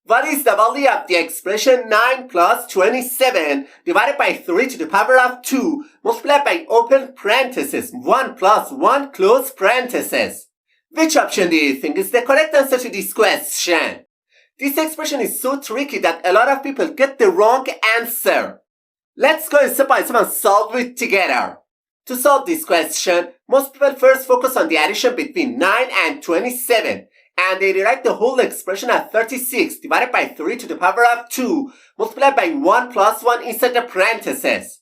What is the value of the expression 9 plus 27 divided by 3 to the power of 2 multiplied by open parenthesis 1 plus 1 close parenthesis? Which option do you think is the correct answer to this question? This expression is so tricky that a lot of people get the wrong answer. Let's go step by step and solve it together. To solve this question, most people first focus on the addition between 9 and 27. And they rewrite the whole expression as 36 divided by 3 to the power of 2 multiplied by 1 plus 1 inside the parentheses.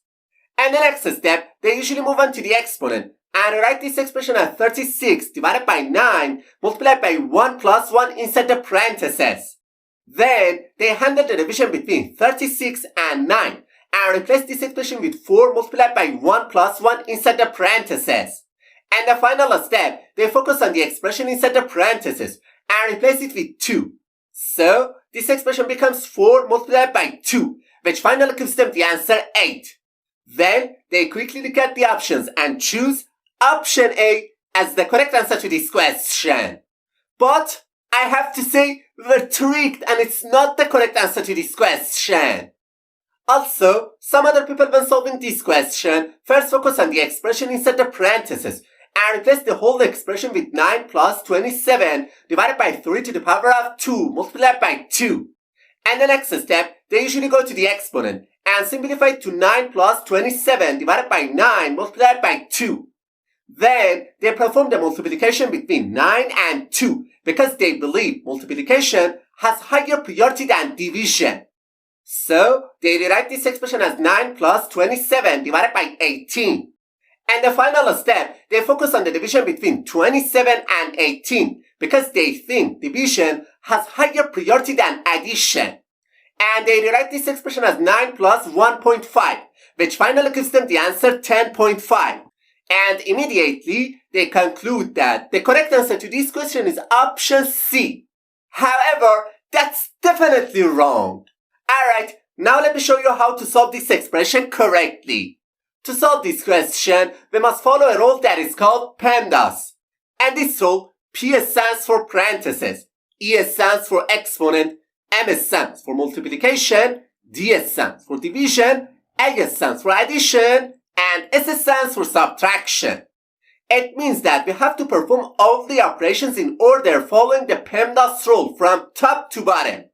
And the next step, they usually move on to the exponent and write this expression as 36 divided by 9 multiplied by 1 plus 1 inside the parentheses. Then they handle the division between 36 and 9 and replace this expression with 4 multiplied by 1 plus 1 inside the parentheses. And the final step, they focus on the expression inside the parentheses and replace it with 2. So, this expression becomes 4 multiplied by 2, which finally gives them the answer 8. Then, they quickly look at the options and choose option A as the correct answer to this question. But, I have to say, we're tricked and it's not the correct answer to this question. Also, some other people when solving this question, first focus on the expression inside the parentheses and replace the whole expression with 9 plus 27 divided by 3 to the power of 2 multiplied by 2. And the next step, they usually go to the exponent and simplify it to 9 plus 27 divided by 9 multiplied by 2. Then, they perform the multiplication between 9 and 2 because they believe multiplication has higher priority than division. So, they rewrite this expression as 9 plus 27 divided by 18. And the final step, they focus on the division between 27 and 18 because they think division has higher priority than addition. And they rewrite this expression as 9 plus 1.5, which finally gives them the answer 10.5. And immediately, they conclude that the correct answer to this question is option C. However, that's definitely wrong. Alright, now let me show you how to solve this expression correctly. To solve this question, we must follow a rule that is called PEMDAS. And this rule, P stands for parentheses, E stands for exponent, M stands for multiplication, D stands for division, A stands for addition, and S stands for subtraction. It means that we have to perform all the operations in order following the PEMDAS rule from top to bottom.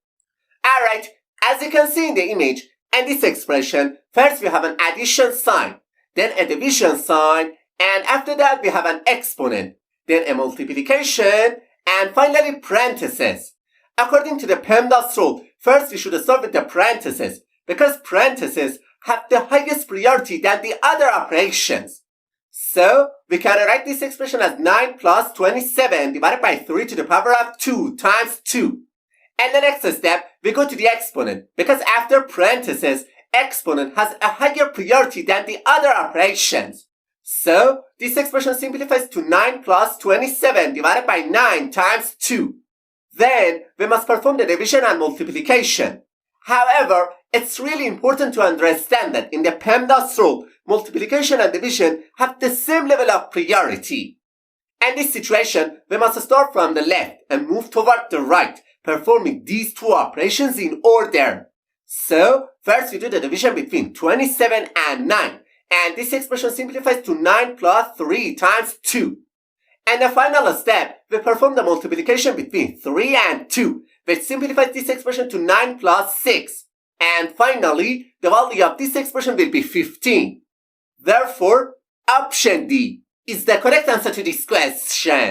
Alright, as you can see in the image, and this expression, first we have an addition sign, then a division sign, and after that we have an exponent, then a multiplication, and finally parentheses. According to the PEMDAS rule, first we should start with the parentheses, because parentheses have the highest priority than the other operations. So, we can write this expression as 9 plus 27 divided by 3 to the power of 2 times 2. And the next step, we go to the exponent, because after parentheses, exponent has a higher priority than the other operations. So, this expression simplifies to 9 plus 27 divided by 9 times 2. Then, we must perform the division and multiplication. However, it's really important to understand that in the PEMDAS rule, multiplication and division have the same level of priority. In this situation, we must start from the left and move toward the right, performing these two operations in order. So, first we do the division between 27 and 9, and this expression simplifies to 9 plus 3 times 2. And the final step, we perform the multiplication between 3 and 2, which simplifies this expression to 9 plus 6. And finally, the value of this expression will be 15. Therefore, option D is the correct answer to this question.